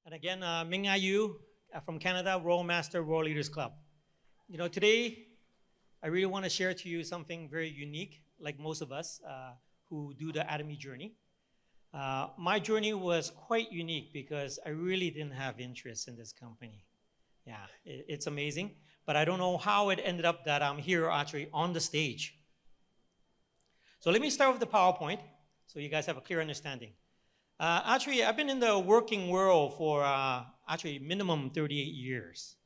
And again, Ming from Canada, Royal Master Royal Leaders Club. Today I really want to share to you something very unique, like most of us who do the Academy journey. My journey was quite unique because I really didn't have interest in this company. Yeah, it's amazing, but I don't know how it ended up that I'm here actually on the stage. So let me start with the PowerPoint so you guys have a clear understanding. Actually, I've been in the working world for actually minimum 38 years.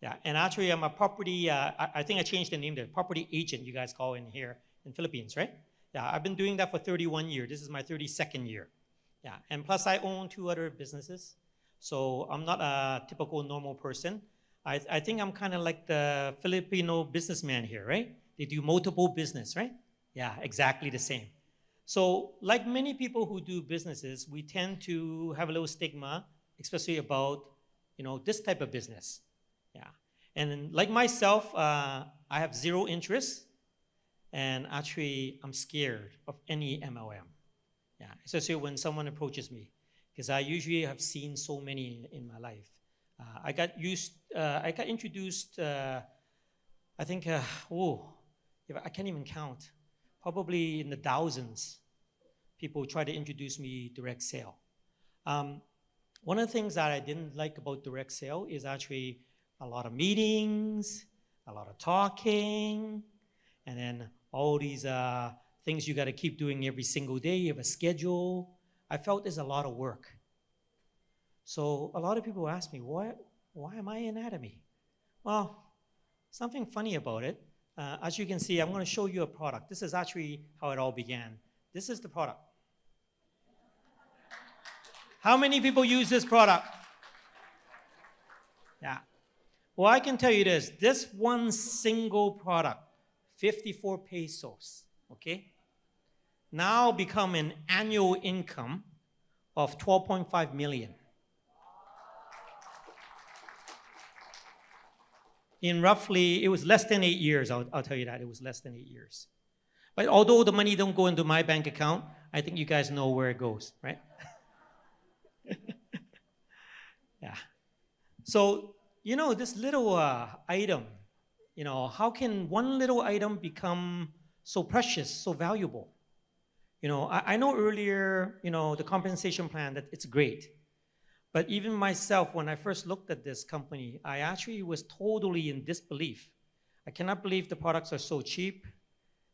Yeah, and actually I'm a property, I think I changed the name there, property agent you guys call in here in Philippines, right? Yeah, I've been doing that for 31 years. This is my 32nd year. Yeah, and plus I own 2 other businesses. So I'm not a typical normal person. I think I'm kind of like the Filipino businessman here, right? They do multiple business, right? Yeah, exactly the same. So like many people who do businesses, we tend to have a little stigma, especially about, this type of business. Yeah. And like myself, I have zero interest, and actually I'm scared of any MLM. Yeah, especially when someone approaches me, because I usually have seen so many in my life. I got introduced, I think, I can't even count, probably in the thousands. People try to introduce me direct sale. One of the things that I didn't like about direct sale is actually a lot of meetings, a lot of talking, and then all these things you got to keep doing every single day. You have a schedule. I felt there's a lot of work. So a lot of people ask me, why am I in Academy? Well, something funny about it. As you can see, I'm going to show you a product. This is actually how it all began. This is the product. How many people use this product? Yeah. Well, I can tell you this one single product, 54 pesos, okay, now become an annual income of 12.5 million. In roughly, it was less than 8 years, I'll tell you that, it was less than 8 years. But although the money don't go into my bank account, I think you guys know where it goes, right? Yeah. So, this little item, how can one little item become so precious, so valuable? I know earlier, the compensation plan, that it's great. But even myself, when I first looked at this company, I actually was totally in disbelief. I cannot believe the products are so cheap.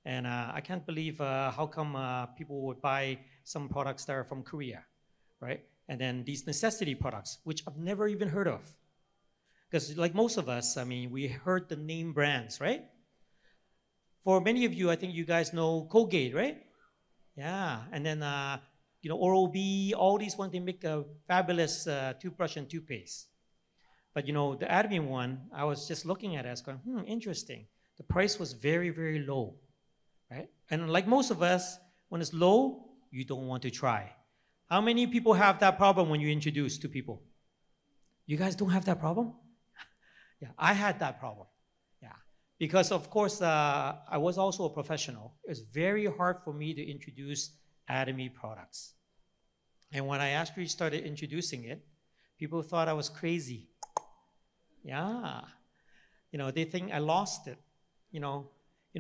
And I can't believe how come people would buy some products that are from Korea, right? And then these necessity products, which I've never even heard of. Because like most of us, we heard the name brands, right? For many of you, I think you guys know Colgate, right? Yeah, and then, Oral-B, all these ones, they make a fabulous toothbrush and toothpaste. But, the admin one, I was just looking at it, I was going, interesting. The price was very, very low, right? And like most of us, when it's low, you don't want to try. How many people have that problem when you introduce to people? You guys don't have that problem? Yeah, I had that problem. Yeah, because of course, I was also a professional. It was very hard for me to introduce Academy products. And when I actually started introducing it, people thought I was crazy. Yeah, they think I lost it.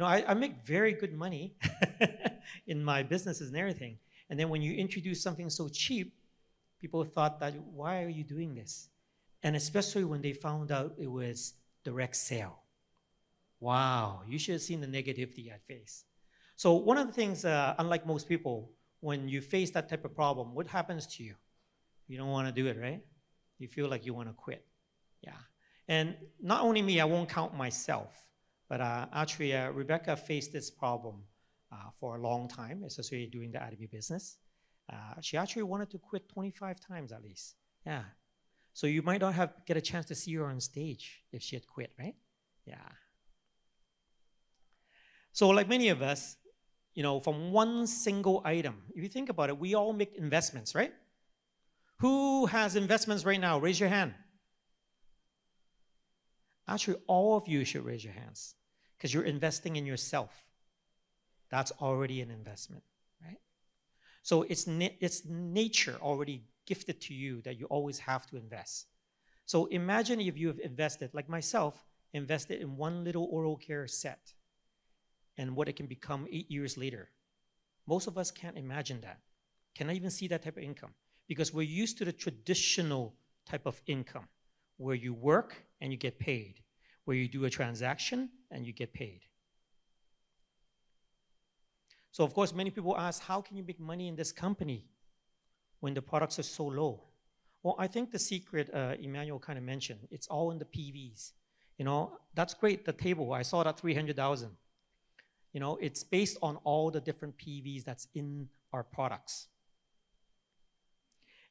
I make very good money in my businesses and everything. And then when you introduce something so cheap, people thought that, why are you doing this? And especially when they found out it was direct sale. Wow, you should have seen the negativity I faced. So one of the things, unlike most people, when you face that type of problem, what happens to you? You don't want to do it, right? You feel like you want to quit. Yeah. And not only me, I won't count myself, but actually Rebecca faced this problem for a long time, especially doing the Academy business. She actually wanted to quit 25 times at least. Yeah. So you might not get a chance to see her on stage if she had quit, right? Yeah. So like many of us, from one single item, if you think about it, we all make investments, right? Who has investments right now? Raise your hand. Actually, all of you should raise your hands because you're investing in yourself. That's already an investment, right? So it's nature already gifted to you that you always have to invest. So imagine if you have invested, like myself, invested in one little oral care set and what it can become 8 years later. Most of us can't imagine that. Cannot even see that type of income because we're used to the traditional type of income where you work and you get paid, where you do a transaction and you get paid. So of course, many people ask, how can you make money in this company when the products are so low? Well, I think the secret, Emmanuel kind of mentioned, it's all in the PVs. You know, that's great, the table, I saw that 300,000. You know, it's based on all the different PVs that's in our products.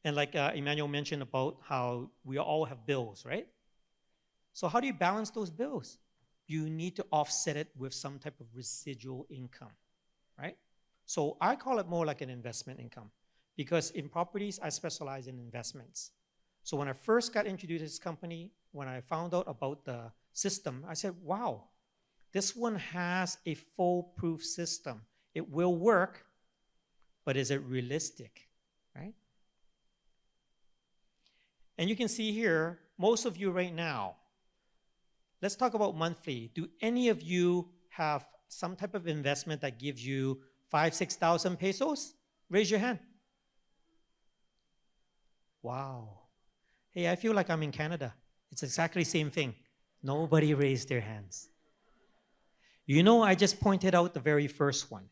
And like Emmanuel mentioned about how we all have bills, right? So how do you balance those bills? You need to offset it with some type of residual income, right? So I call it more like an investment income because in properties, I specialize in investments. So when I first got introduced to this company, when I found out about the system, I said, wow, this one has a foolproof system. It will work, but is it realistic, right? And you can see here, most of you right now, let's talk about monthly. Do any of you have some type of investment that gives you 5,000, 6,000 pesos? Raise your hand. Wow. Hey, I feel like I'm in Canada. It's exactly the same thing. Nobody raised their hands. You know, I just pointed out the very first one,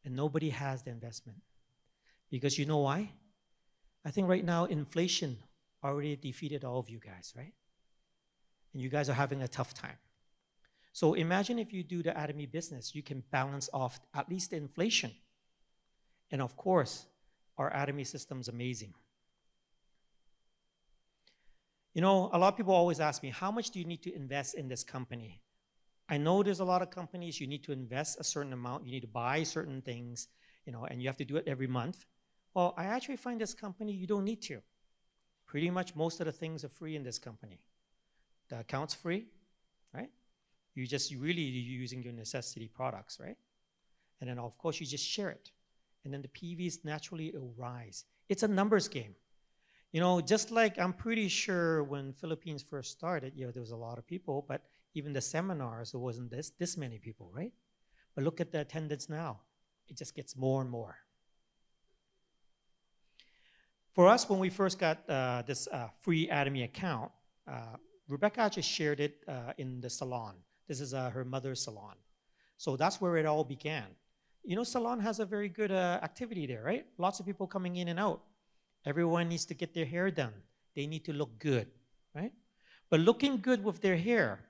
and nobody has the investment. Because you know why? I think right now inflation already defeated all of you guys, right? And you guys are having a tough time. So imagine if you do the Atomy business, you can balance off at least the inflation. And of course, our Atomy system is amazing. You know, a lot of people always ask me, how much do you need to invest in this company? I know there's a lot of companies you need to invest a certain amount, you need to buy certain things, you know, and you have to do it every month. Well, I actually find this company you don't need to. Pretty much most of the things are free in this company. The account's free, right? You're really using your necessity products, right? And then of course you just share it. And then the PVs naturally will rise. It's a numbers game. You know, just like I'm pretty sure when Philippines first started, you know, there was a lot of people, but even the seminars, there wasn't this many people, right? But look at the attendance now. It just gets more and more. For us, when we first got this free Atomy account, Rebecca actually shared it in the salon. This is her mother's salon. So that's where it all began. You know, salon has a very good activity there, right? Lots of people coming in and out. Everyone needs to get their hair done. They need to look good, right? But looking good with their hair,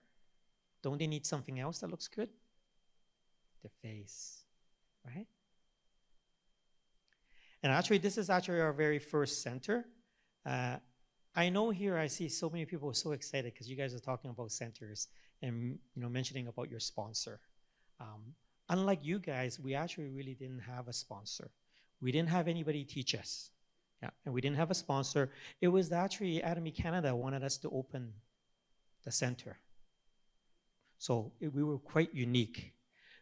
don't they need something else that looks good? Their face, right? And actually, this is actually our very first center. I know here I see so many people are so excited because you guys are talking about centers and mentioning about your sponsor. Unlike you guys, we actually really didn't have a sponsor. We didn't have anybody teach us. Yeah, and we didn't have a sponsor. It was actually Atomy Canada wanted us to open the center. So we were quite unique.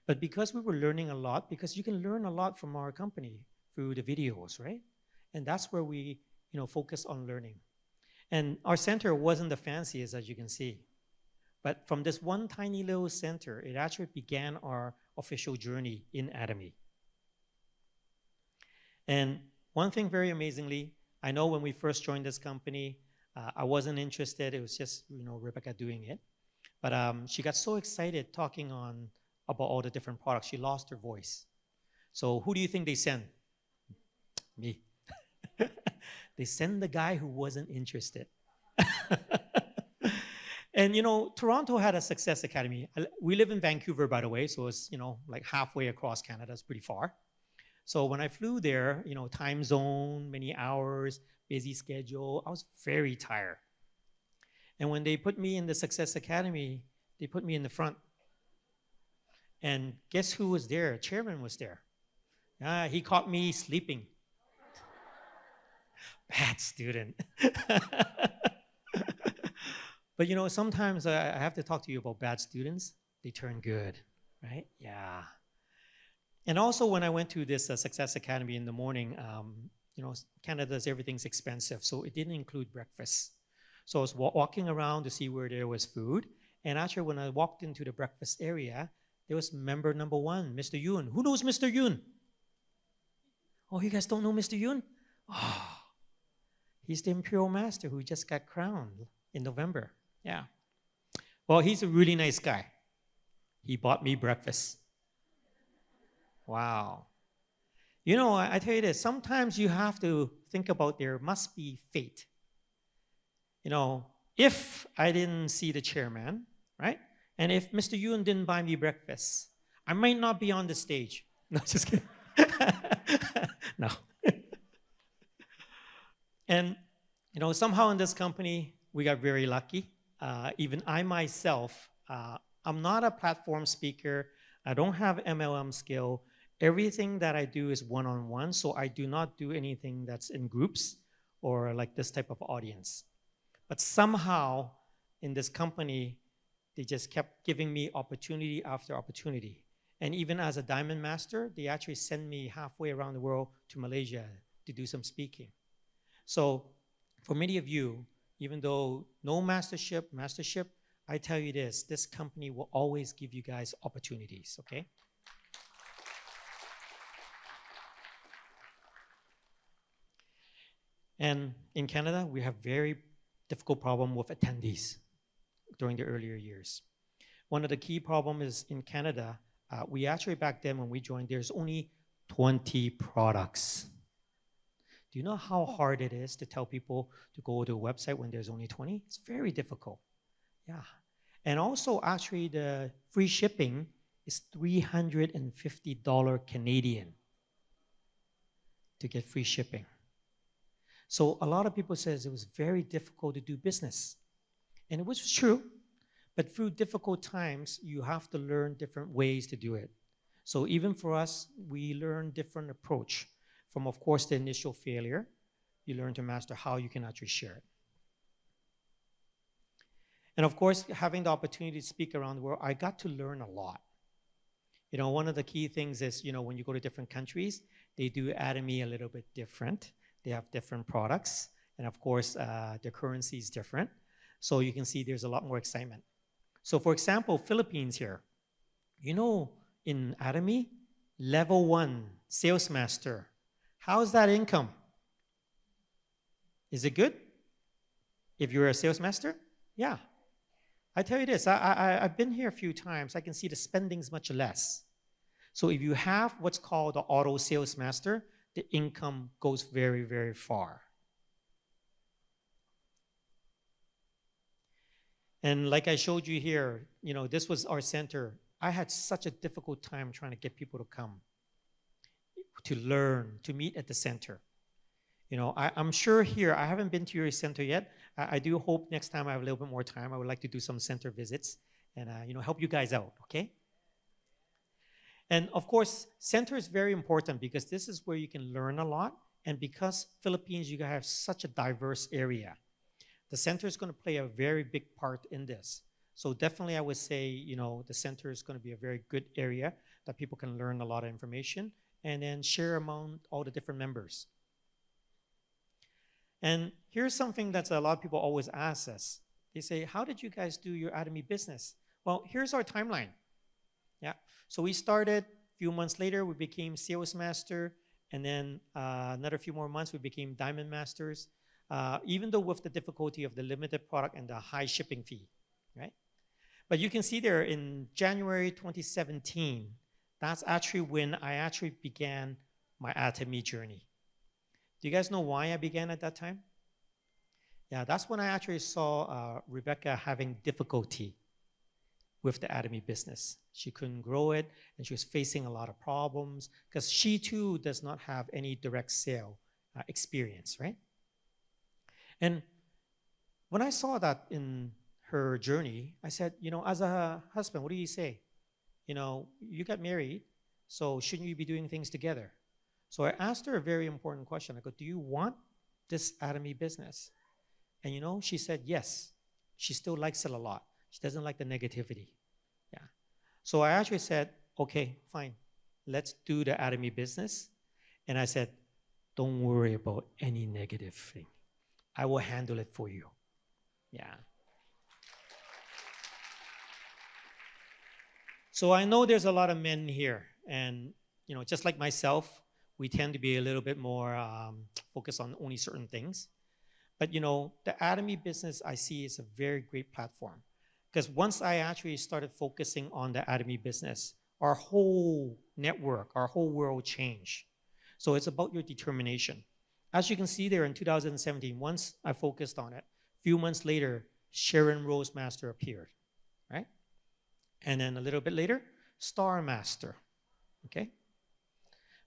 But because we were learning a lot, because you can learn a lot from our company through the videos, right? And that's where we focus on learning. And our center wasn't the fanciest, as you can see. But from this one tiny little center, it actually began our official journey in Atomy. And one thing very amazingly, I know when we first joined this company, I wasn't interested. It was just Rebecca doing it. But she got so excited talking about all the different products, she lost her voice. So who do you think they sent? Me. They sent the guy who wasn't interested. And Toronto had a Success Academy. We live in Vancouver, by the way, so it's like halfway across Canada. It's pretty far. So when I flew there, time zone, many hours, busy schedule, I was very tired. And when they put me in the Success Academy, they put me in the front. And guess who was there? Chairman was there. He caught me sleeping. Bad student. But sometimes I have to talk to you about bad students. They turn good, right? Yeah. And also when I went to this Success Academy in the morning, Canada's everything's expensive, so it didn't include breakfast. So I was walking around to see where there was food, and actually when I walked into the breakfast area, there was member number one, Mr. Yoon. Who knows Mr. Yoon? Oh, you guys don't know Mr. Yoon? Oh, he's the Imperial Master who just got crowned in November. Yeah. Well, he's a really nice guy. He bought me breakfast. Wow. I tell you this, sometimes you have to think about there must be fate. If I didn't see the chairman, right? And if Mr. Yoon didn't buy me breakfast, I might not be on the stage. No, just kidding. No. And, somehow in this company, we got very lucky. Even I myself, I'm not a platform speaker. I don't have MLM skill. Everything that I do is one-on-one, so I do not do anything that's in groups or like this type of audience. But somehow in this company, they just kept giving me opportunity after opportunity. And even as a Diamond Master, they actually send me halfway around the world to Malaysia to do some speaking. So for many of you, even though no mastership, I tell you this company will always give you guys opportunities, okay? And in Canada, we have very difficult problem with attendees during the earlier years. One of the key problems is in Canada, we actually back then when we joined, there's only 20 products. Do you know how hard it is to tell people to go to a website when there's only 20? It's very difficult. Yeah. And also, actually, the free shipping is $350 Canadian to get free shipping. So a lot of people says it was very difficult to do business. And it was true, but through difficult times, you have to learn different ways to do it. So even for us, we learn different approach. From, of course, the initial failure, you learn to master how you can actually share it. And of course, having the opportunity to speak around the world, I got to learn a lot. One of the key things is, when you go to different countries, they do Atomy a little bit different. They have different products. And of course, their currency is different. So you can see there's a lot more excitement. So for example, Philippines here. In Atomy, level 1, sales master. How's that income? Is it good? If you're a sales master? Yeah. I tell you this, I've been here a few times. I can see the spending's much less. So if you have what's called the auto sales master, the income goes very, very far. And like I showed you here, this was our center. I had such a difficult time trying to get people to come, to learn, to meet at the center. I'm sure here, I haven't been to your center yet. I do hope next time I have a little bit more time, I would like to do some center visits and help you guys out, okay? And of course, center is very important because this is where you can learn a lot. And because Philippines, you guys have such a diverse area, the center is going to play a very big part in this. So definitely I would say, the center is going to be a very good area that people can learn a lot of information and then share among all the different members. And here's something that a lot of people always ask us. They say, how did you guys do your Atomy business? Well, here's our timeline. Yeah. So we started, a few months later, we became sales master, and then another few more months, we became diamond masters, even though with the difficulty of the limited product and the high shipping fee, right? But you can see there in January 2017, that's actually when I actually began my Atomy journey. Do you guys know why I began at that time? Yeah, that's when I actually saw Rebecca having difficulty with the Atomy business. She couldn't grow it, and she was facing a lot of problems because she too does not have any direct sale experience, right? And when I saw that in her journey, I said, as a husband, what do you say? You got married, so shouldn't you be doing things together? So I asked her a very important question. I go, do you want this Atomy business? And she said yes. She still likes it a lot. She doesn't like the negativity. Yeah. So I actually said, okay, fine. Let's do the Atomy business. And I said, Don't worry about any negative thing. I will handle it for you. Yeah. So I know there's a lot of men here, and just like myself, we tend to be a little bit more focused on only certain things. But the Atomy business I see is a very great platform, because once I actually started focusing on the Atomy business, our whole network, our whole world changed. So it's about your determination. As you can see there in 2017, once I focused on it, a few months later, Sharon Rosemaster appeared, right? And then a little bit later, Star Master, okay?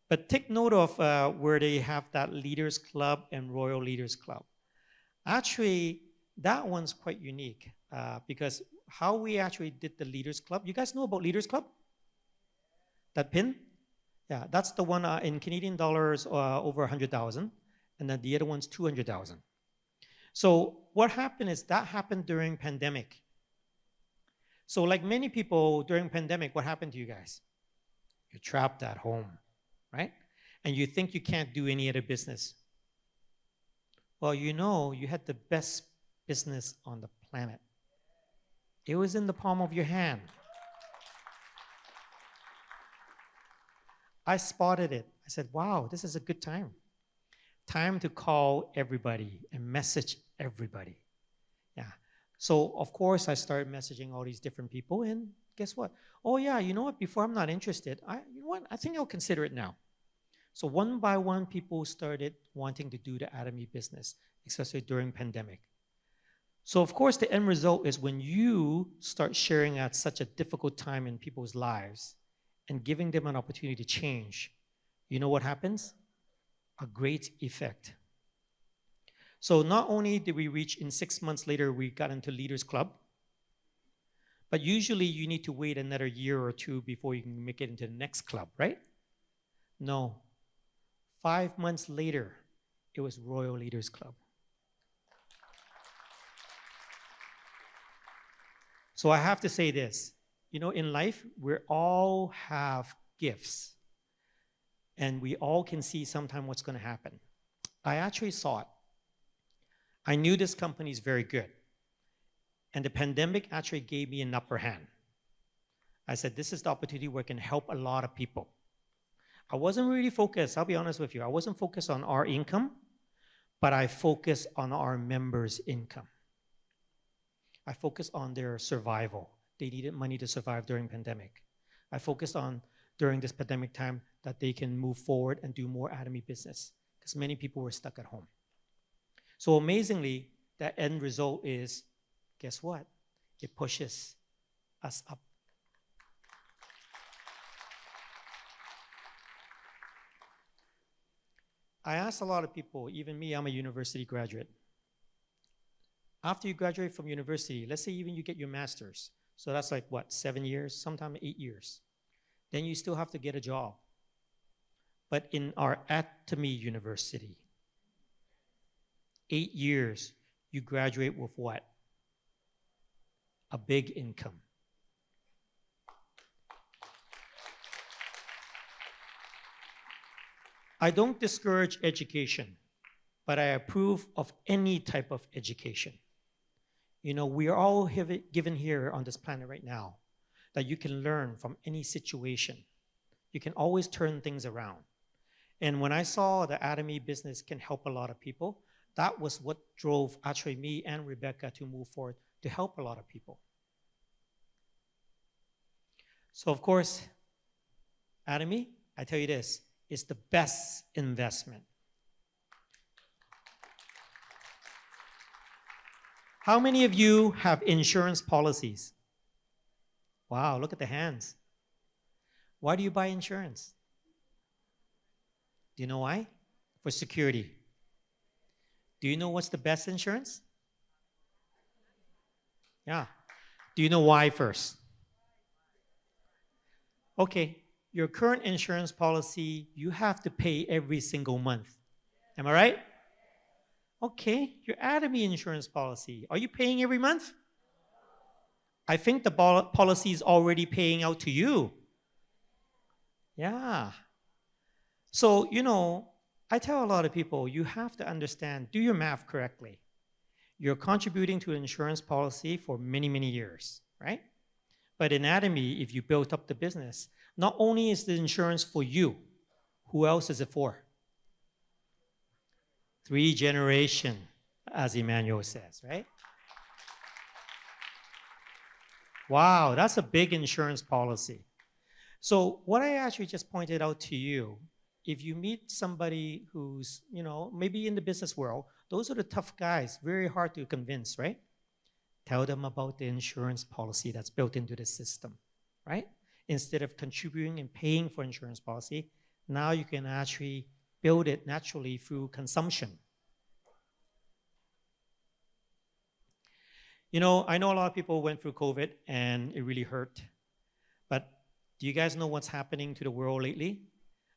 But take note of where they have that Leaders Club and Royal Leaders Club. Actually, that one's quite unique because how we actually did the Leaders Club, you guys know about Leaders Club? That pin? Yeah, that's the one in Canadian dollars over 100,000, and then the other one's 200,000. So what happened is that happened during pandemic. So like many people during pandemic, what happened to you guys? You're trapped at home, right? And you think you can't do any other business. Well, you had the best business on the planet. It was in the palm of your hand. I spotted it. I said, wow, this is a good time. Time to call everybody and message everybody. Yeah. So, of course, I started messaging all these different people, and guess what? Oh, yeah, you know what? Before I'm not interested, I think I'll consider it now. So one by one, people started wanting to do the Atomy business, especially during pandemic. So, of course, the end result is when you start sharing at such a difficult time in people's lives and giving them an opportunity to change, you know what happens? A great effect. So not only did we reach in 6 months later, we got into Leaders Club, but usually you need to wait another year or two before you can make it into the next club, right? No. 5 months later, it was Royal Leaders Club. So I have to say this, in life, we all have gifts, and we all can see sometime what's going to happen. I actually saw it. I knew this company is very good, and the pandemic actually gave me an upper hand. I said, this is the opportunity where I can help a lot of people. I wasn't really focused, I'll be honest with you, I wasn't focused on our income, but I focused on our members' income. I focused on their survival. They needed money to survive during pandemic. I focused on, during this pandemic time, that they can move forward and do more Atomy business, because many people were stuck at home. So amazingly, that end result is, guess what? It pushes us up. I asked a lot of people, even me, I'm a university graduate. After you graduate from university, let's say even you get your master's, so that's like what, 7 years, sometimes 8 years. Then you still have to get a job. But in our Atomy University, 8 years, you graduate with what? A big income. I don't discourage education, but I approve of any type of education. We are all given here on this planet right now that you can learn from any situation. You can always turn things around. And when I saw the Atomy business can help a lot of people, that was what drove actually me and Rebecca to move forward to help a lot of people. So of course, Atomy, I tell you this, is the best investment. How many of you have insurance policies? Wow, look at the hands. Why do you buy insurance? Do you know why? For security. Do you know what's the best insurance? Yeah. Do you know why first? Okay, your current insurance policy, you have to pay every single month. Am I right? Okay, your Atomy insurance policy, are you paying every month? I think the policy is already paying out to you. Yeah. So, I tell a lot of people, you have to understand, do your math correctly. You're contributing to an insurance policy for many, many years, right? But in Atomy, if you build up the business, not only is the insurance for you, who else is it for? 3 generation, as Emmanuel says, right? Wow, that's a big insurance policy. So what I actually just pointed out to you, if you meet somebody who's, maybe in the business world, those are the tough guys, very hard to convince, right? Tell them about the insurance policy that's built into the system, right? Instead of contributing and paying for insurance policy, now you can actually build it naturally through consumption. I know a lot of people went through COVID and it really hurt. But do you guys know what's happening to the world lately?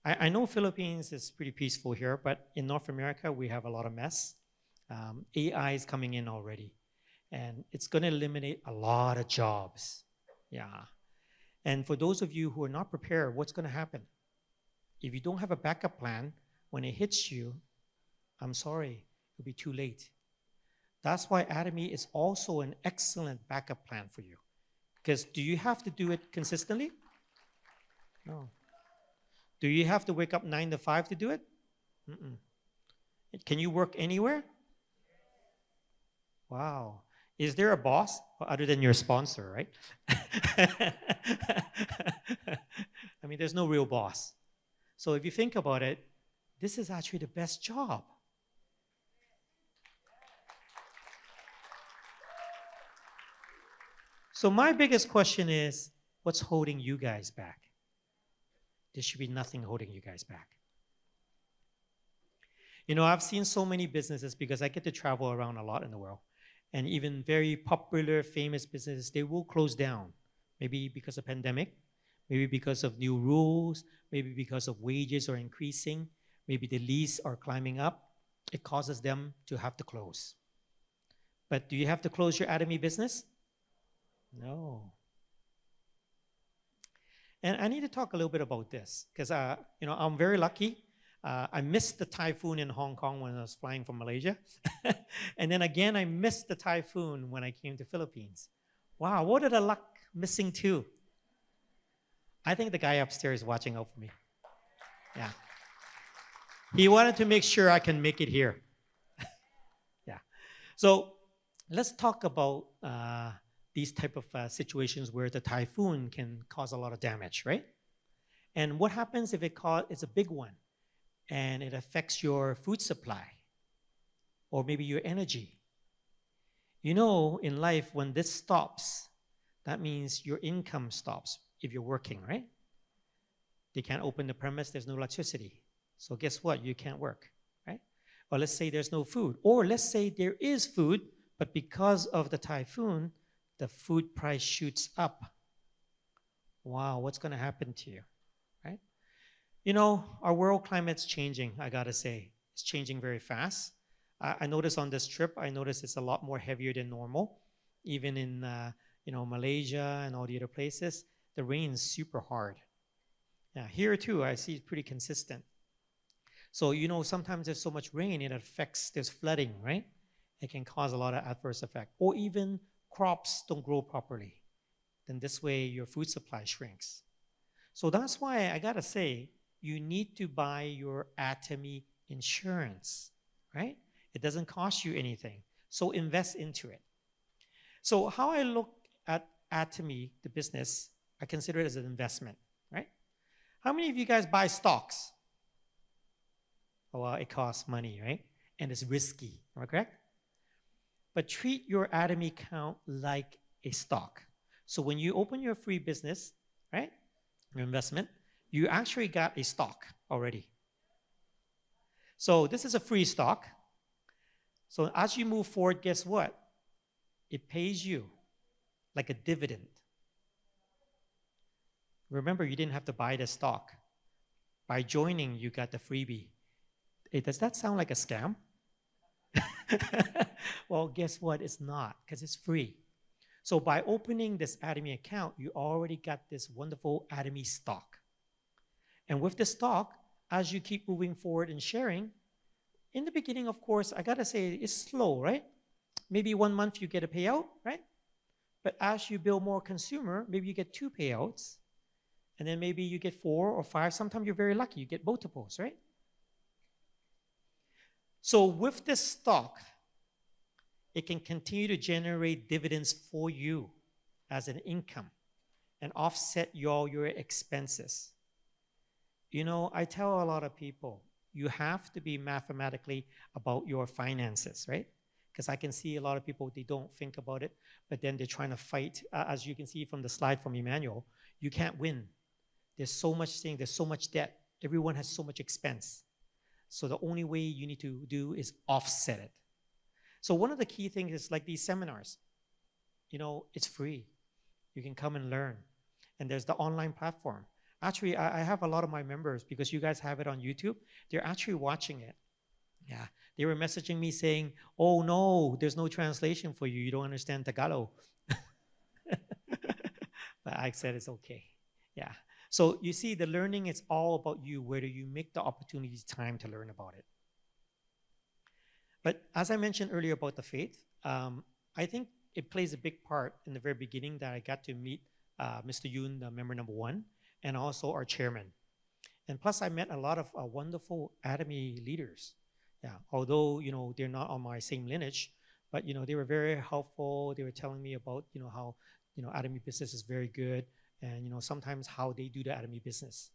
I know Philippines is pretty peaceful here, but in North America, we have a lot of mess. AI is coming in already, and it's going to eliminate a lot of jobs. Yeah. And for those of you who are not prepared, what's going to happen? If you don't have a backup plan, when it hits you, I'm sorry, it'll be too late. That's why Atomy is also an excellent backup plan for you. Because do you have to do it consistently? No. Do you have to wake up 9 to 5 to do it? Mm-mm. Can you work anywhere? Wow. Is there a boss other than your sponsor, right? I mean, there's no real boss. So if you think about it, this is actually the best job. So my biggest question is, what's holding you guys back? There should be nothing holding you guys back. I've seen so many businesses because I get to travel around a lot in the world. And even very popular, famous businesses, they will close down. Maybe because of pandemic, maybe because of new rules, maybe because of wages are increasing, maybe the lease are climbing up. It causes them to have to close. But do you have to close your Atomy business? No. And I need to talk a little bit about this because, I'm very lucky. I missed the typhoon in Hong Kong when I was flying from Malaysia. And then again, I missed the typhoon when I came to Philippines. Wow, what did I luck missing too? I think the guy upstairs is watching out for me. Yeah. He wanted to make sure I can make it here. Yeah. So let's talk about these type of situations where the typhoon can cause a lot of damage, right? And what happens if it's a big one and it affects your food supply or maybe your energy? In life, when this stops, that means your income stops if you're working, right? They can't open the premise, there's no electricity. So guess what? You can't work, right? Or let's say there's no food. Or let's say there is food, but because of the typhoon, the food price shoots up. Wow, what's going to happen to you, right? Our world climate's changing, I got to say. It's changing very fast. I noticed on this trip, it's a lot more heavier than normal. Even in, Malaysia and all the other places, the rain's super hard. Yeah, here too, I see it's pretty consistent. So, sometimes there's so much rain, there's flooding, right? It can cause a lot of adverse effect. Or even crops don't grow properly. Then this way your food supply shrinks. So that's why I gotta say, you need to buy your Atomy insurance, right? It doesn't cost you anything. So invest into it. So how I look at Atomy, the business, I consider it as an investment, right? How many of you guys buy stocks? Oh, well, it costs money, right? And it's risky, am I correct? But treat your Atomy account like a stock. So when you open your free business, right, your investment, you actually got a stock already. So this is a free stock. So as you move forward, guess what? It pays you like a dividend. Remember, you didn't have to buy the stock. By joining, you got the freebie. Hey, does that sound like a scam? Well, guess what? It's not, because it's free. So by opening this Atomy account, you already got this wonderful Atomy stock. And with the stock, as you keep moving forward and sharing, in the beginning, of course, I gotta say it's slow, right? Maybe 1 month you get a payout, right? But as you build more consumer, maybe you get two payouts, and then maybe you get four or five. Sometimes you're very lucky, you get multiples, right? So with this stock, it can continue to generate dividends for you as an income and offset all your expenses. I tell a lot of people, you have to be mathematically about your finances, right? Because I can see a lot of people, they don't think about it, but then they're trying to fight. As you can see from the slide from Emmanuel, you can't win. There's so much thing, there's so much debt. Everyone has so much expense. So the only way you need to do is offset it. So one of the key things is like these seminars. It's free. You can come and learn. And there's the online platform. Actually, I have a lot of my members, because you guys have it on YouTube, they're actually watching it. Yeah. They were messaging me saying, oh no, there's no translation for you. You don't understand Tagalog. But I said it's okay. Yeah. So you see, the learning is all about you, whether you make the opportunity time to learn about it. But as I mentioned earlier about the faith, I think it plays a big part in the very beginning that I got to meet Mr. Yoon, the member number 1, and also our chairman. And plus, I met a lot of wonderful Atomy leaders. Yeah, although they're not on my same lineage, but they were very helpful. They were telling me about how Atomy business is very good, and sometimes how they do the Atomy business.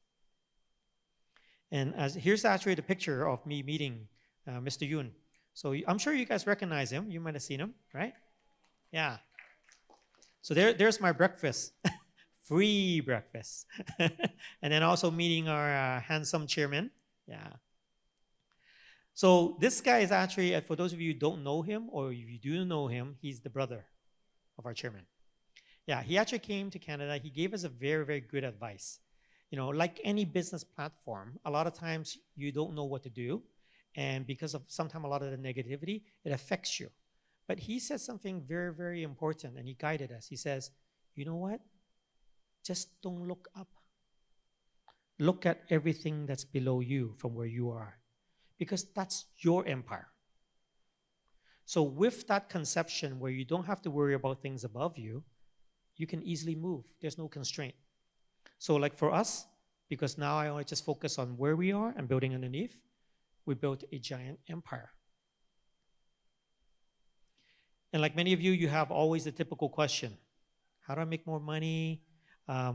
And here's actually the picture of me meeting Mr. Yoon. So I'm sure you guys recognize him. You might have seen him, right? Yeah. So there's my breakfast. Free breakfast. And then also meeting our handsome chairman. Yeah. So this guy is actually, for those of you who don't know him, or if you do know him, he's the brother of our chairman. Yeah, he actually came to Canada. He gave us a very, very good advice. Like any business platform, a lot of times you don't know what to do. And because of sometimes a lot of the negativity, it affects you. But he said something very, very important, and he guided us. He says, you know what? Just don't look up. Look at everything that's below you from where you are, because that's your empire. So with that conception where you don't have to worry about things above you, you can easily move. There's no constraint. So like for us, because now I only just focus on where we are and building underneath, we built a giant empire. And like many of you, you have always the typical question: how do I make more money? I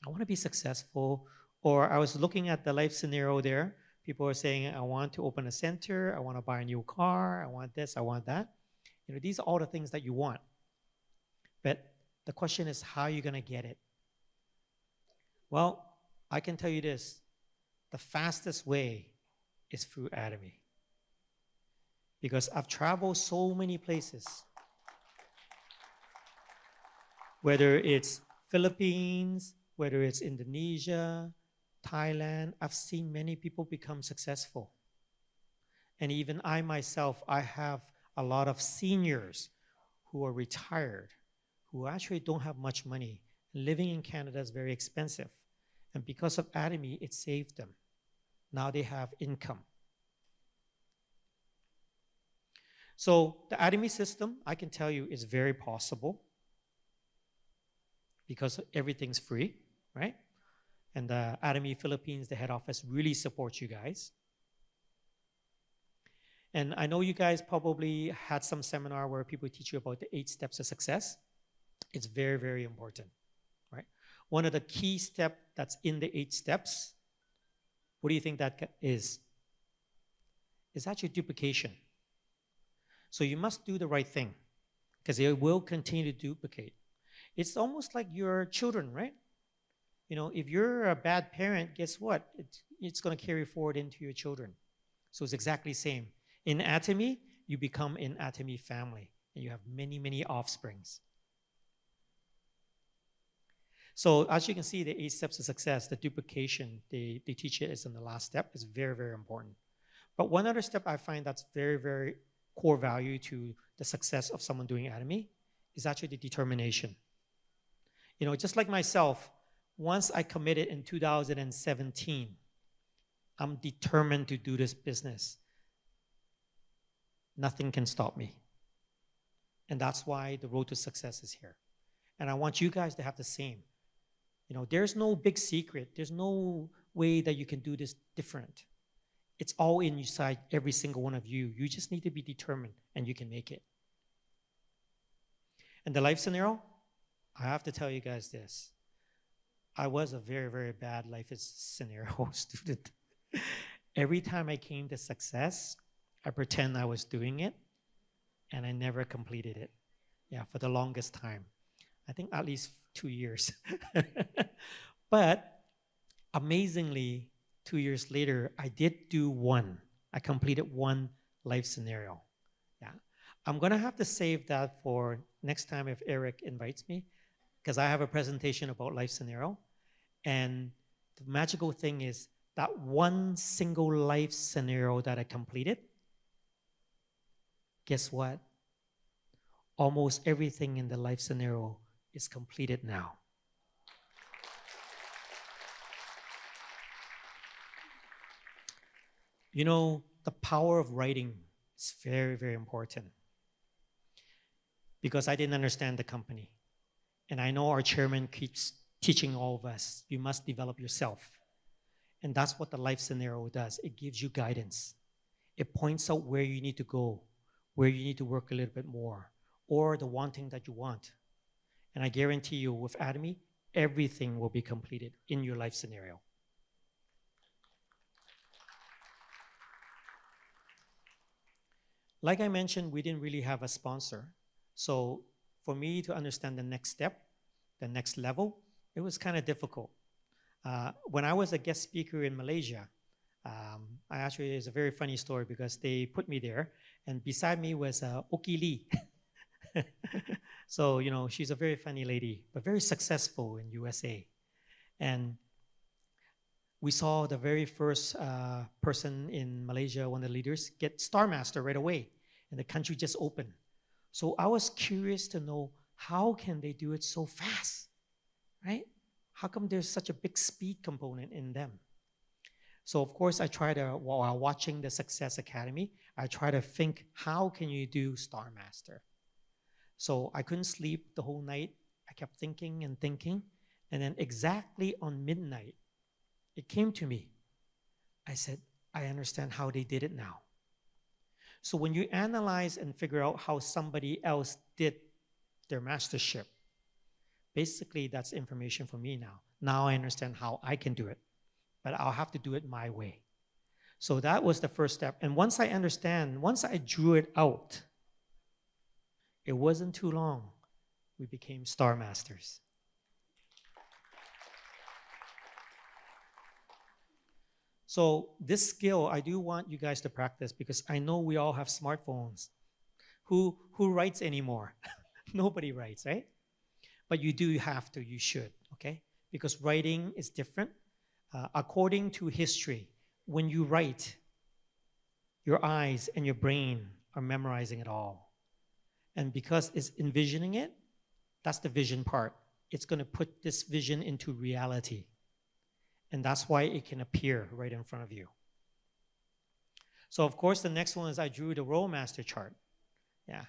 want to be successful. Or I was looking at the life scenario there. People are saying, I want to open a center. I want to buy a new car. I want this. I want that. These are all the things that you want. But the question is, how are you going to get it? Well, I can tell you this. The fastest way is through Atomy. Because I've traveled so many places. Whether it's Philippines, whether it's Indonesia, Thailand, I've seen many people become successful. And even I myself, I have a lot of seniors who are retired, who actually don't have much money. Living in Canada is very expensive. And because of Atomy, it saved them. Now they have income. So the Atomy system, I can tell you, is very possible because everything's free, right? And the Atomy Philippines, the head office, really supports you guys. And I know you guys probably had some seminar where people teach you about the 8 steps of success. It's very, very important, right? One of the key steps that's in the 8 steps, what do you think that is? It's actually duplication. So you must do the right thing because they will continue to duplicate. It's almost like your children, right? If you're a bad parent, guess what? It's going to carry forward into your children. So it's exactly the same. In Atomy, you become an Atomy family, and you have many, many offsprings. So as you can see, the 8 steps of success, the duplication, they teach it is in the last step. It's very, very important. But one other step I find that's very, very core value to the success of someone doing Atomy is actually the determination. Just like myself, once I committed in 2017, I'm determined to do this business. Nothing can stop me. And that's why the road to success is here. And I want you guys to have the same. There's no big secret. There's no way that you can do this different. It's all inside every single one of you. You just need to be determined and you can make it. And the life scenario, I have to tell you guys this. I was a very, very bad life scenario student. Every time I came to success, I pretend I was doing it and I never completed it. Yeah, for the longest time. I think at least 2 years. But amazingly, 2 years later, I did do one. I completed one life scenario. Yeah. I'm going to have to save that for next time if Eric invites me, because I have a presentation about life scenario. And the magical thing is that one single life scenario that I completed, guess what? Almost everything in the life scenario is completed now. The power of writing is very, very important. Because I didn't understand the company. And I know our chairman keeps teaching all of us, you must develop yourself. And that's what the life scenario does. It gives you guidance. It points out where you need to go, where you need to work a little bit more, or the one thing that you want. And I guarantee you, with Atomy, everything will be completed in your life scenario. Like I mentioned, we didn't really have a sponsor. So for me to understand the next step, the next level, it was kind of difficult. When I was a guest speaker in Malaysia, it's a very funny story because they put me there, and beside me was Oki Lee. So, she's a very funny lady, but very successful in USA. And we saw the very first person in Malaysia, one of the leaders, get Star Master right away, and the country just opened. So I was curious to know, how can they do it so fast, right? How come there's such a big speed component in them? So of course, while watching the Success Academy, I try to think, how can you do Star Master? So I couldn't sleep the whole night. I kept thinking and thinking. And then exactly on midnight, it came to me. I said, I understand how they did it now. So when you analyze and figure out how somebody else did their mastership, basically that's information for me now. Now I understand how I can do it, but I'll have to do it my way. So that was the first step. And once I drew it out, it wasn't too long. We became Star Masters. So this skill, I do want you guys to practice because I know we all have smartphones. Who writes anymore? Nobody writes, right? But you do have to, you should, okay? Because writing is different. According to history, when you write, your eyes and your brain are memorizing it all. And because it's envisioning it, that's the vision part. It's going to put this vision into reality. And that's why it can appear right in front of you. So of course, the next one is I drew the Role Master chart. Yeah.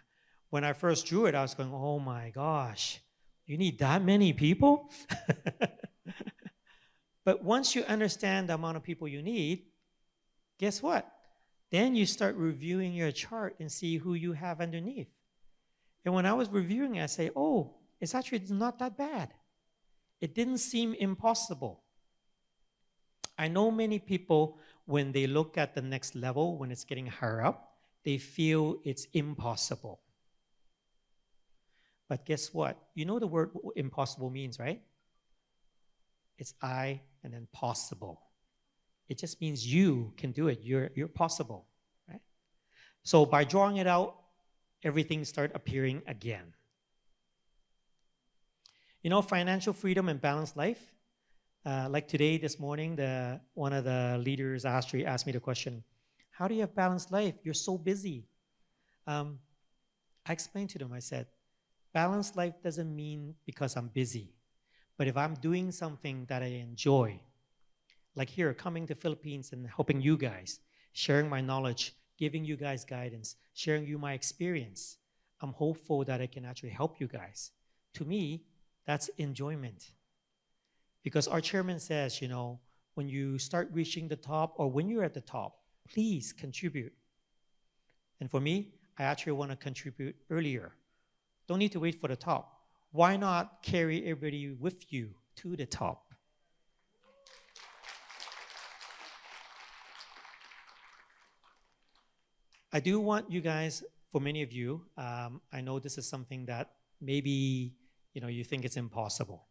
When I first drew it, I was going, oh my gosh, you need that many people? But once you understand the amount of people you need, guess what? Then you start reviewing your chart and see who you have underneath. And when I was reviewing it, I say, oh, it's actually not that bad. It didn't seem impossible. I know many people, when they look at the next level, when it's getting higher up, they feel it's impossible. But guess what? You know the word impossible means, right? It's I and then possible. It just means you can do it. You're possible, right? So by drawing it out, everything started appearing again. Financial freedom and balanced life. Like today, this morning, one of the leaders actually asked me the question, how do you have balanced life? You're so busy. I explained to them, I said, balanced life doesn't mean because I'm busy. But if I'm doing something that I enjoy, Like here, coming to Philippines and helping you guys, sharing my knowledge, giving you guys guidance, sharing you my experience. I'm hopeful that I can actually help you guys. To me, that's enjoyment. Because our chairman says, when you start reaching the top or when you're at the top, please contribute. And for me, I actually want to contribute earlier. Don't need to wait for the top. Why not carry everybody with you to the top? I do want you guys, for many of you, I know this is something that maybe you think it's impossible.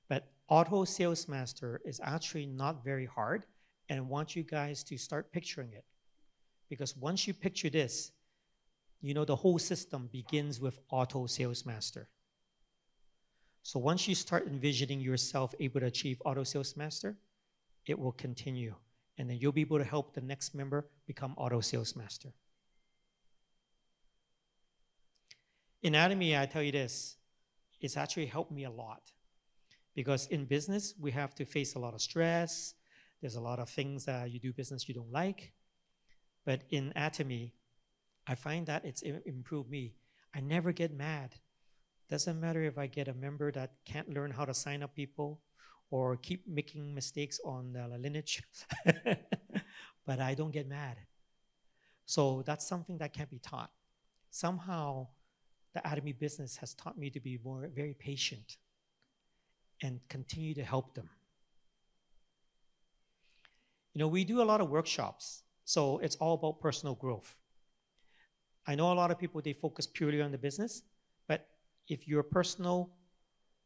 But auto sales master is actually not very hard, and I want you guys to start picturing it. Because once you picture this, the whole system begins with auto sales master. So once you start envisioning yourself able to achieve auto sales master, it will continue. And then you'll be able to help the next member become auto sales master. In Atomy, I tell you this, it's actually helped me a lot. Because in business, we have to face a lot of stress. There's a lot of things that you do business you don't like. But in Atomy, I find that it's improved me. I never get mad. Doesn't matter if I get a member that can't learn how to sign up people or keep making mistakes on the lineage. But I don't get mad. So that's something that can't be taught. Somehow, the Atomy business has taught me to be very patient and continue to help them. We do a lot of workshops, so it's all about personal growth. I know a lot of people, they focus purely on the business, but if your personal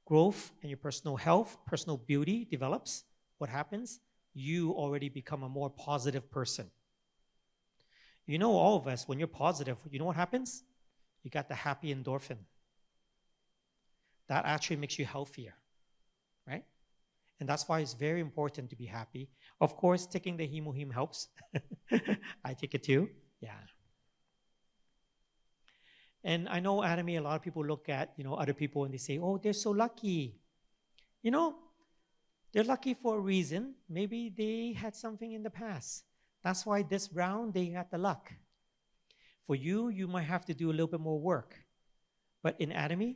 growth and your personal health, personal beauty develops, what happens? You already become a more positive person. All of us, when you're positive, you know what happens? You got the happy endorphin. That actually makes you healthier, right? And that's why it's very important to be happy. Of course, taking the Himo helps. I take it too, yeah. And I know, Atomy, a lot of people look at, other people and they say, oh, they're so lucky. They're lucky for a reason. Maybe they had something in the past. That's why this round, they got the luck. For you, you might have to do a little bit more work. But in Atomy,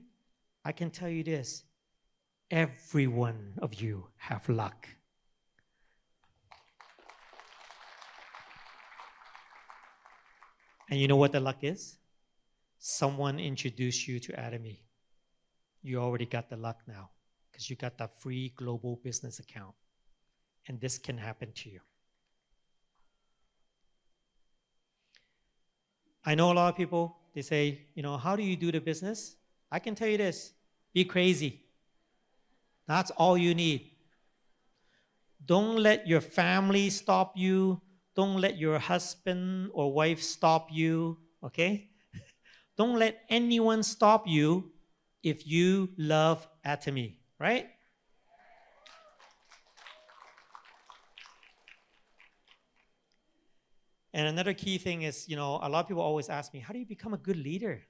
I can tell you this. Every one of you have luck. And you know what the luck is? Someone introduced you to Atomy. You already got the luck now because you got the free global business account. And this can happen to you. I know a lot of people, they say, how do you do the business? I can tell you this, be crazy. That's all you need. Don't let your family stop you. Don't let your husband or wife stop you, okay? Don't let anyone stop you if you love Atomy, right? And another key thing is, a lot of people always ask me, how do you become a good leader?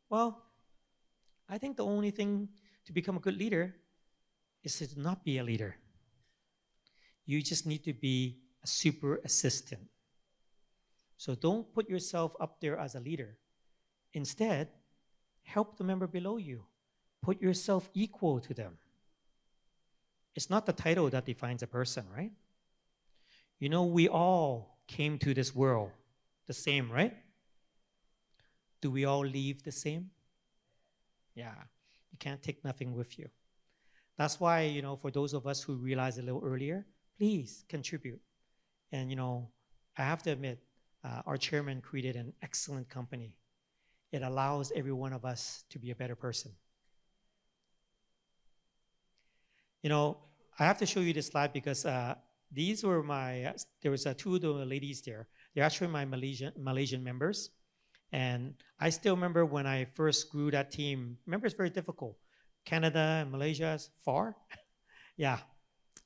Well, I think the only thing to become a good leader is to not be a leader. You just need to be a super assistant. So don't put yourself up there as a leader. Instead, help the member below you. Put yourself equal to them. It's not the title that defines a person, right? We all came to this world the same, right? Do we all leave the same? Yeah, you can't take nothing with you. That's why, for those of us who realized a little earlier, please contribute. And, I have to admit, our chairman created an excellent company. It allows every one of us to be a better person. I have to show you this slide because these were there was two of the ladies there. They're actually my Malaysian members. And I still remember when I first grew that team. Remember, it's very difficult. Canada and Malaysia is far. Yeah.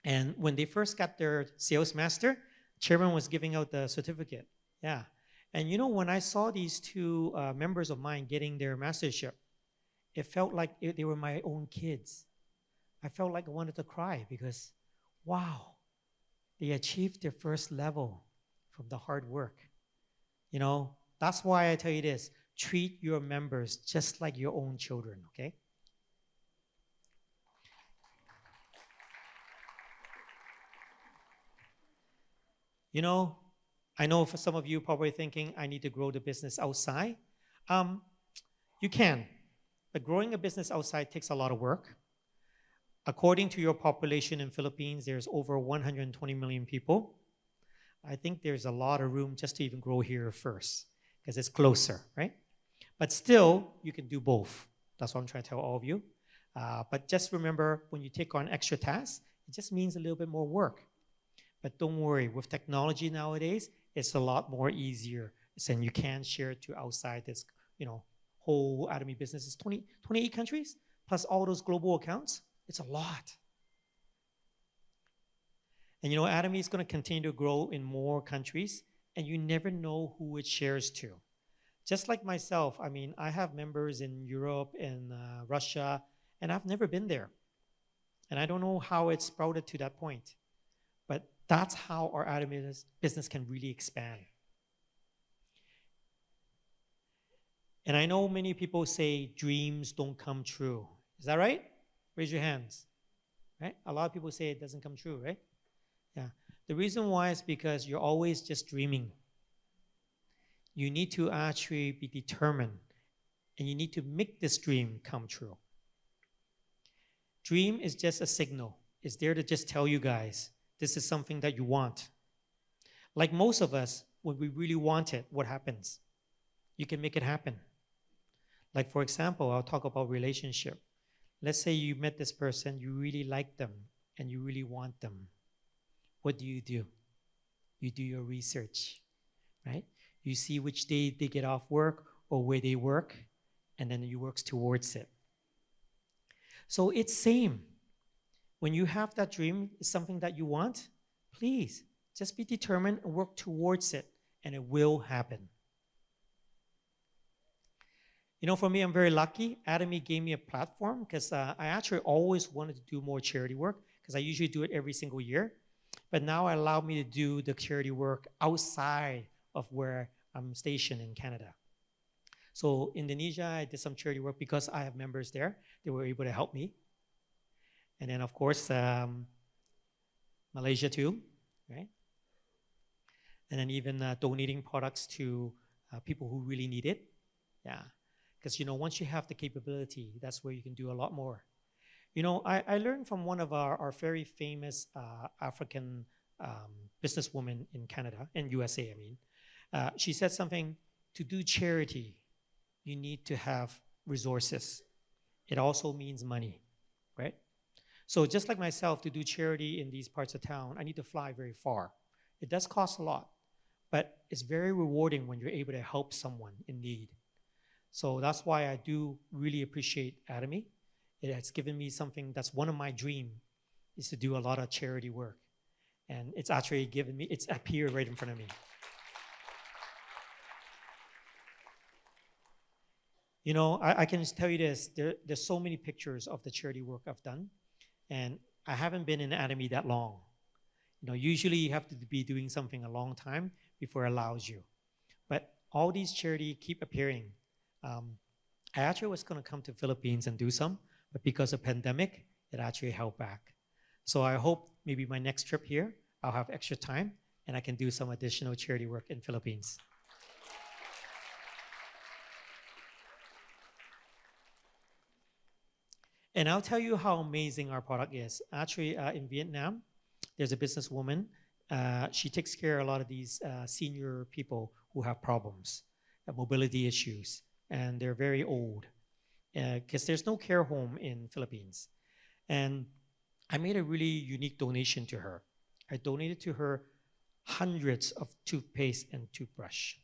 And when they first got their sales master, chairman was giving out the certificate. Yeah. And when I saw these two members of mine getting their mastership, it felt like they were my own kids. I felt like I wanted to cry because, wow, They achieved their first level from the hard work. You know, that's why I tell you this, treat your members just like your own children, okay? You know, I know for some of you probably thinking, I need to grow the business outside. Um, you can, but growing a business outside takes a lot of work. According to your population in Philippines, there's over 120 million people. I think there's a lot of room just to even grow here first because it's closer, right? But still, you can do both. That's what I'm trying to tell all of you. But just remember, when you take on extra tasks, it just means a little bit more work. But don't worry, with technology nowadays, it's a lot more easier. And you can share it to outside this, whole Atomy business. It's 28 countries, plus all those global accounts. It's a lot. And Atomy is going to continue to grow in more countries, and you never know who it shares to. Just like myself, I mean, I have members in Europe and Russia, and I've never been there. And I don't know how it sprouted to that point. But that's how our Atomy business can really expand. And I know many people say dreams don't come true. Is that right? Raise your hands. Right? A lot of people say it doesn't come true, right? Yeah. The reason why is because you're always just dreaming. You need to actually be determined, and you need to make this dream come true. Dream is just a signal. It's there to just tell you guys, this is something that you want. Like most of us, when we really want it, what happens? You can make it happen. Like for example, I'll talk about relationship. Let's say you met this person, you really like them, and you really want them. What do? You do your research, right? You see which day they get off work or where they work, and then you work towards it. So it's same. When you have that dream, it's something that you want, please just be determined and work towards it, and it will happen. For me, I'm very lucky. Atomy gave me a platform because I actually always wanted to do more charity work because I usually do it every single year. But now it allowed me to do the charity work outside of where I'm stationed in Canada. So Indonesia, I did some charity work because I have members there. They were able to help me. And then, of course, Malaysia too, right? And then even donating products to people who really need it. Yeah. Because, once you have the capability, that's where you can do a lot more. I learned from one of our very famous African businesswoman in Canada, in USA, I mean. She said something, to do charity, you need to have resources. It also means money, right? So just like myself, to do charity in these parts of town, I need to fly very far. It does cost a lot, but it's very rewarding when you're able to help someone in need. So that's why I do really appreciate Atomy. It has given me something that's one of my dreams, is to do a lot of charity work. And it's actually given me, it's appeared right in front of me. I can just tell you this, there's so many pictures of the charity work I've done, and I haven't been in Atomy that long. Usually you have to be doing something a long time before it allows you. But all these charity keep appearing. I actually was going to come to Philippines and do some, but because of pandemic, it actually held back. So I hope maybe my next trip here, I'll have extra time and I can do some additional charity work in Philippines. And I'll tell you how amazing our product is. Actually, in Vietnam, there's a businesswoman. She takes care of a lot of these senior people who have problems, mobility issues, and they're very old because there's no care home in Philippines. And I made a really unique donation to her. I donated to her hundreds of toothpaste and toothbrush.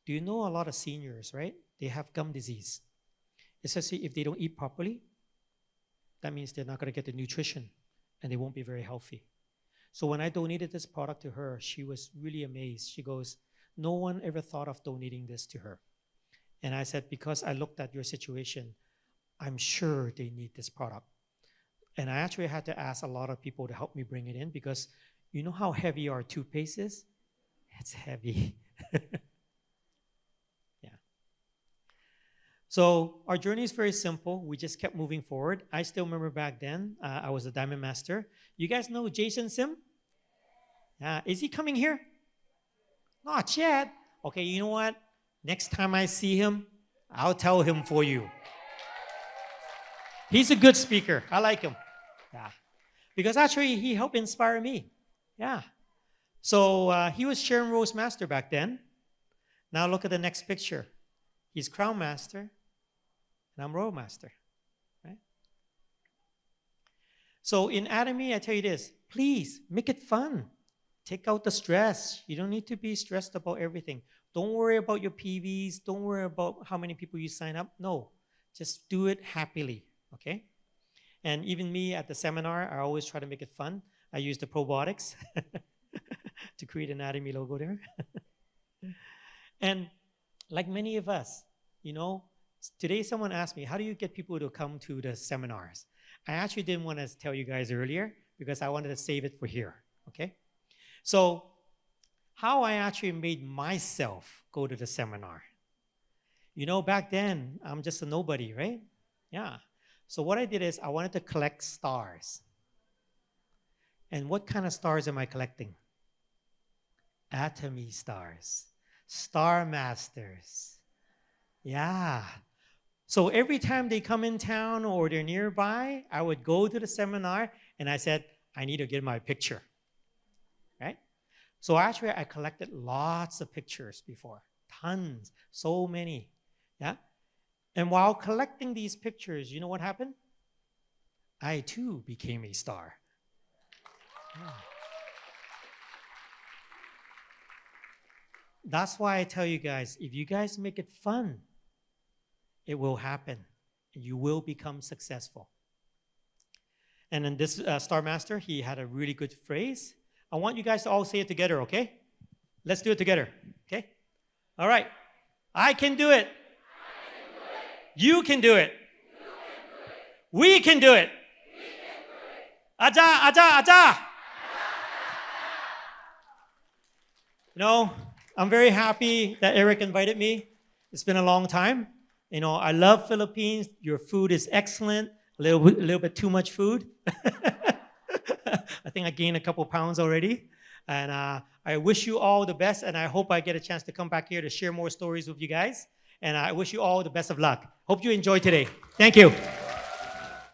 Do you know a lot of seniors, right? They have gum disease. Especially if they don't eat properly, that means they're not going to get the nutrition and they won't be very healthy. So when I donated this product to her, she was really amazed. She goes, no one ever thought of donating this to her. And I said, because I looked at your situation, I'm sure they need this product. And I actually had to ask a lot of people to help me bring it in because you know how heavy our toothpaste is? It's heavy. Yeah. So our journey is very simple. We just kept moving forward. I still remember back then, I was a diamond master. You guys know Jason Sim? Is he coming here? Not yet. Okay, you know what? Next time I see him, I'll tell him for you. He's a good speaker. I like him. Yeah. Because actually, he helped inspire me. Yeah. So he was Sharon Rose Master back then. Now look at the next picture. He's Crown Master, and I'm Royal Master. Right? So in Atomy, I tell you this, please make it fun. Take out the stress. You don't need to be stressed about everything. Don't worry about your PVs. Don't worry about how many people you sign up. No, just do it happily, okay? And even me at the seminar, I always try to make it fun. I use the probiotics to create an Atomy logo there. And like many of us, you know, today someone asked me, how do you get people to come to the seminars? I actually didn't want to tell you guys earlier because I wanted to save it for here, okay? So how I actually made myself go to the seminar. You know, back then, I'm just a nobody, right? Yeah. So what I did is I wanted to collect stars. And what kind of stars am I collecting? Atomy stars. Star Masters. Yeah. So every time they come in town or they're nearby, I would go to the seminar and I said, I need to get my picture. Right? So actually, I collected lots of pictures before. Tons. So many. Yeah? And while collecting these pictures, you know what happened? I too became a star. Yeah. That's why I tell you guys, if you guys make it fun, it will happen. And you will become successful. And then this Star Master, he had a really good phrase. I want you guys to all say it together, okay? Let's do it together, okay? All right. I can do it. You can do it. We can do it. Aja, aja, aja. You know, I'm very happy that Eric invited me. It's been a long time. You know, I love Philippines. Your food is excellent. A little bit too much food. I think I gained a couple pounds already. And I wish you all the best, and I hope I get a chance to come back here to share more stories with you guys. And I wish you all the best of luck. Hope you enjoyed today. Thank you.